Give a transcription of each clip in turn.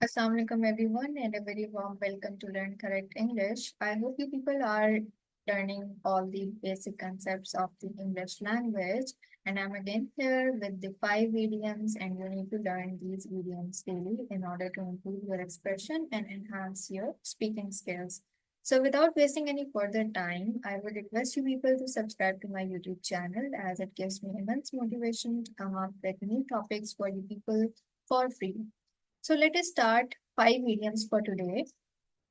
Assalamualaikum everyone and a very warm welcome to Learn Correct English. I hope you people are learning all the basic concepts of the English language, and I'm again here with the 5 idioms, and you need to learn these idioms daily in order to improve your expression and enhance your speaking skills. So without wasting any further time, I would request you people to subscribe to my YouTube channel as it gives me immense motivation to come up with new topics for you people for free. So let us start 5 idioms for today.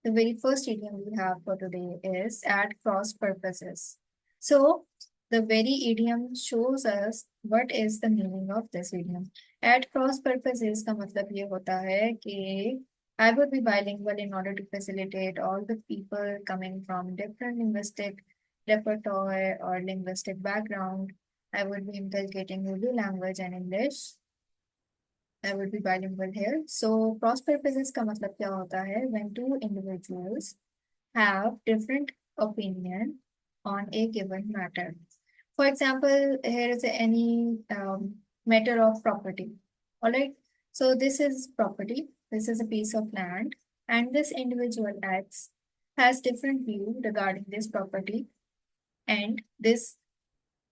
The very first idiom we have for today is at cross purposes. So the very idiom shows us what is the meaning of this idiom. At cross purposes का मतलब ये होता है कि I would be bilingual in order to facilitate all the people coming from different linguistic repertoire or linguistic background. I would be inculcating Urdu language and English. I would be bilingual here. So cross purposes का मतलब क्या होता है? When two individuals have different opinion on a given matter. For example, here is any matter of property. All right. So this is property. This is a piece of land, and this individual X has different view regarding this property, and this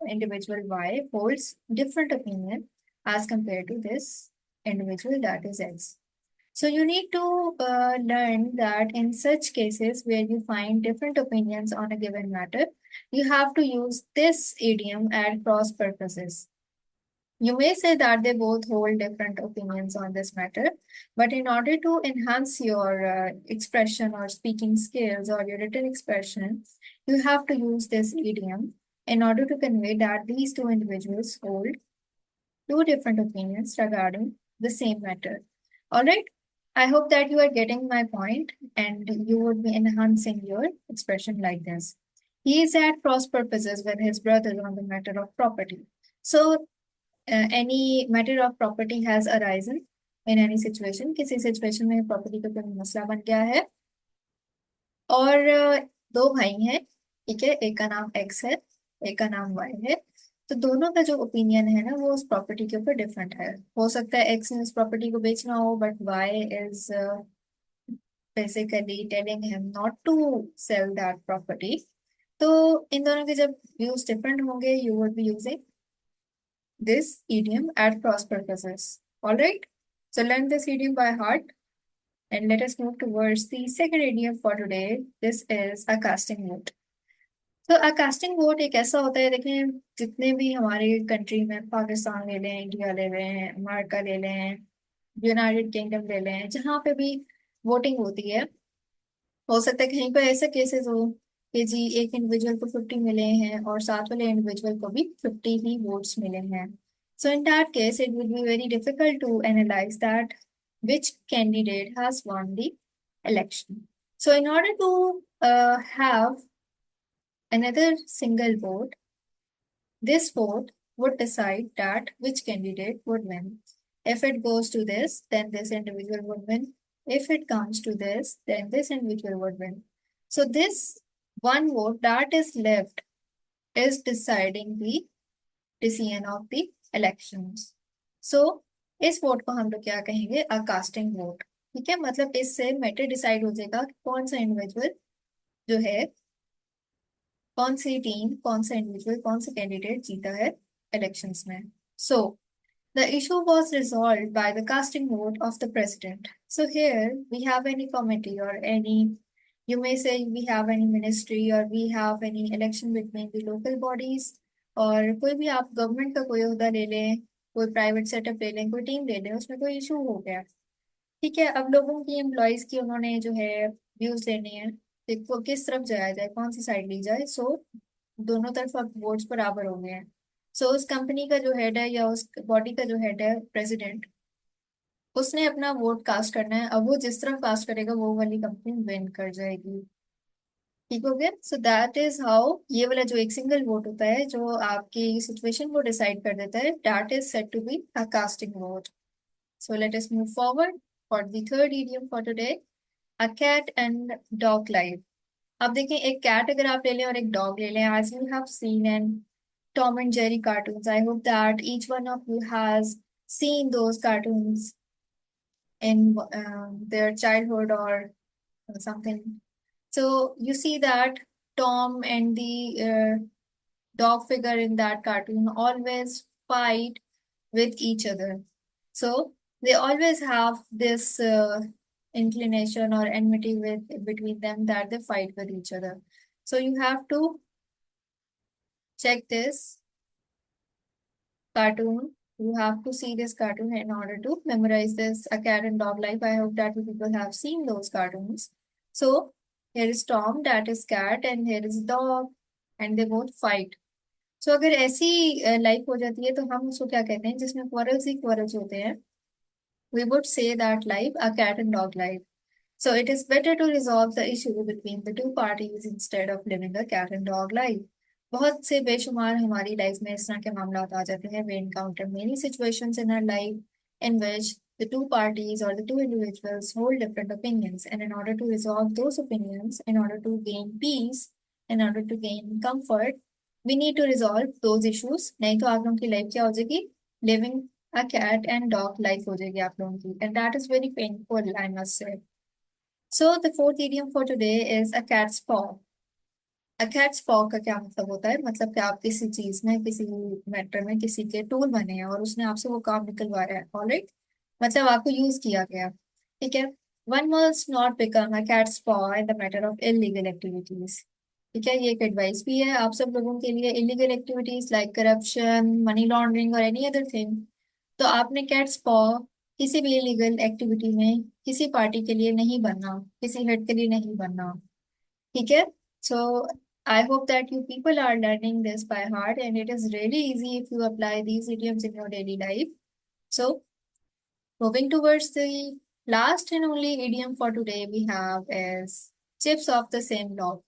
individual Y holds different opinion as compared to this individual that is X. So you need to learn that in such cases where you find different opinions on a given matter, you have to use this idiom at cross purposes. You may say that they both hold different opinions on this matter, but in order to enhance your expression or speaking skills or your written expression, you have to use this idiom in order to convey that these two individuals hold two different opinions regarding the same matter. All right. I hope that you are getting my point and you would be enhancing your expression like this. He is at cross purposes with his brother on the matter of property. So, any matter of property has arisen in any situation. किसी situation में property का कोई मसला बन गया है और दो भाई हैं, ठीक है, एक का नाम X है, एक का नाम Y है। तो दोनों का जो ओपिनियन है ना वो उस प्रॉपर्टी के ऊपर डिफरेंट है। हो सकता है एक्स ने उस प्रॉपर्टी को बेचना हो but Y is basically telling him not to sell that property. तो इन दोनों के जब व्यूज डिफरेंट होंगे you would be using this idiom at cross purposes. All right, so learn this idiom by heart and let us move towards the second idiom for today. This is a casting vote. तो casting vote एक ऐसा होता है, देखें जितने भी हमारे country में, पाकिस्तान ले लें, इंडिया ले लें, अमेरिका ले लें, यूनाइटेड किंगडम ले लें, जहाँ पे भी वोटिंग होती है, हो सकता है कहीं पर ऐसे केसेस हो कि जी एक इंडिविजुअल को 50 मिले हैं और साथ वाले इंडिविजुअल को भी 50 ही वोट्स मिले हैं. So in that case it will be very difficult to analyse that which candidate has won the election. So in order to have another single vote, this vote would decide that which candidate would win. If it goes to this, then this individual would win. If it comes to this, then this individual would win. So this one vote that is left is deciding the decision of the elections. So इस vote को हम लोग क्या कहेंगे? अ casting vote. ठीक है, मतलब इससे मैटर डिसाइड हो जाएगा कि कौन सा इंडिविजुअल जो है, कौन सी टीम, कौन सा इंडिविजुअल, कौन सा कैंडिडेट जीता है इलेक्शंस में. सो the issue was resolved by the casting vote of the president. So here we have any committee or any, you may say we have any ministry or we have any election between the local bodies, और कोई भी आप government का कोई उहदा ले लें, कोई private setup ले लें, कोई टीम ले लें, उसमें कोई इशू हो गया, ठीक है, अब लोगों की एम्प्लॉयज की उन्होंने जो है व्यूज लेने हैं, देखो किस तरफ जाया जाए, कौन सी साइड ली जाए. सो दोनों तरफ अब वोट्स बराबर हो गए हैं. सो उस कंपनी का जो हेड है या उस बॉडी का जो हेड है, प्रेसिडेंट, उसने अपना वोट कास्ट करना है. अब वो जिस तरफ कास्ट करेगा वो वाली कंपनी विन कर जाएगी. ठीक हो गया. सो दैट इज हाउ ये वाला जो एक सिंगल वोट होता है जो आपकी सिचुएशन को डिसाइड कर देता है, that is said to be a casting vote. So let us move forward for the third idiom for today, a cat and dog life. अब देखें, एक कैट अगर आप ले लें और एक डॉग ले लें, as you have seen in Tom and Jerry cartoons, I hope that each one of you has seen those cartoons. in their childhood or something. So you see that Tom and the dog figure in that cartoon always fight with each other. So they always have this inclination or enmity with between them that they fight with each other. So you have to check this cartoon. You have to see this cartoon in order to memorize this A Cat and Dog Life. I hope that you people have seen those cartoons. So here is Tom, that is cat, and here is dog, and they both fight. So अगर ऐसी life हो जाती है तो हम उसको क्या कहते हैं, जिसमें क्वारल्स ही क्वारल्स होते हैं, we would say that life a cat and dog life. So it is better to resolve the issue between the two parties instead of living a cat and dog life. बहुत से बेशुमार हमारी life में इस तरह के मामला आ जाते हैं. We encounter many situations in our life in which the two parties or the two individuals hold different opinions, and in order to resolve those opinions, in order to gain peace, in order to gain comfort, we need to resolve those issues. नहीं तो आप लोगों की life क्या हो जाएगी, living a cat and dog life हो जाएगी आप लोगों की, and that is very painful, I must say. So the fourth idiom for today is a cat's paw. A cat's paw का क्या मतलब होता है, मतलब कि आप किसी चीज में, किसी मैटर में किसी के टूल बने हैं और उसने आपसे वो काम निकलवाया है, ऑलराइट, मतलब आपको यूज किया गया, ठीक है. One must not become a cat's paw in the matter of illegal activities. ठीक है, ये एक एडवाइस भी है आप सब लोगों के लिए. Illegal activities like corruption, money laundering और एनी अदर थिंग, तो आपने कैट्स पॉ किसी भी इलीगल एक्टिविटी में किसी पार्टी के लिए नहीं बनना, किसी हेड के लिए नहीं बनना, ठीक है. सो I hope that you people are learning this by heart, and it is really easy if you apply these idioms in your daily life. So moving towards the last and only idiom for today we have is chips of the same block.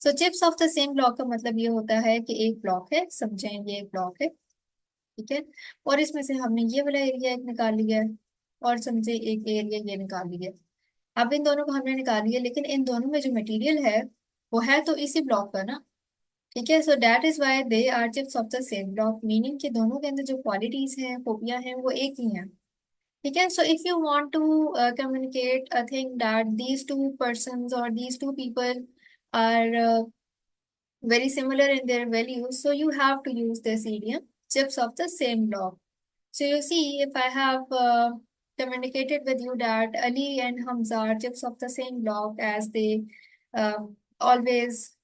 So chips of the same block का मतलब ये होता है कि एक block है, समझें ये एक ब्लॉक है, ठीक है, और इसमें से हमने ये वाला एरिया एक निकाल लिया है, और समझे एक एरिया ये निकाल लिया. अब इन दोनों को हमने निकाल लिया, लेकिन इन दोनों में जो मटेरियल है वो है तो इसी ब्लॉक का ना, ठीक है. So that is why they are chips of the same block, meaning कि दोनों के अंदर जो क्वालिटीज हैं, खूबियां हैं, वो एक ही हैं, ठीक है. So if you want to communicate a thing that these two persons और these two people are very similar in their values, so you have to use this idiom, chips of the same block. So you see, if I have communicated with you that Ali and Hamza are chips of the same block as they always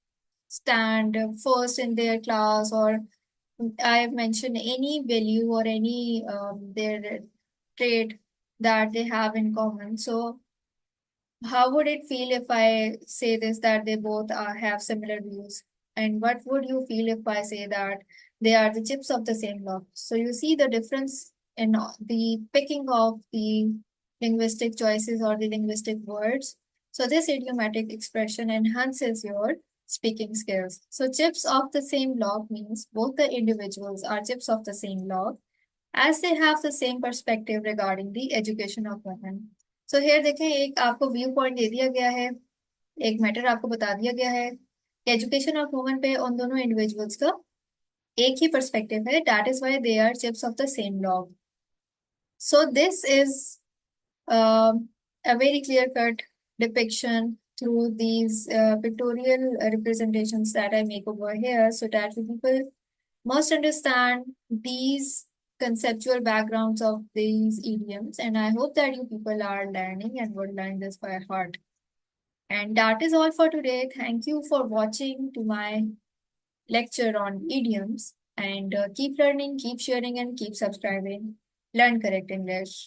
stand first in their class, or I have mentioned any value or any their trait that they have in common. So how would it feel if I say this, that they both have similar views? And what would you feel if I say that they are the chips of the same block? So you see the difference in the picking of the linguistic choices or the linguistic words. So this idiomatic expression enhances your speaking skills. So chips of the same block means both the individuals are chips of the same block as they have the same perspective regarding the education of women. So here देखें, एक आपको view point दे दिया गया है, एक matter आपको बता दिया गया है, एजुकेशन ऑफ वुमेन पे उन दोनों इंडिविजुअल्स का एक ही पर्सपेक्टिव है, that is why they are chips of the same block. So this is a very clear cut depiction through these pictorial representations that I make over here, so that people must understand these conceptual backgrounds of these idioms, and I hope that you people are learning and would learn this by heart. And that is all for today. Thank you for watching to my lecture on idioms, and keep learning, keep sharing, and keep subscribing. Learn correct English.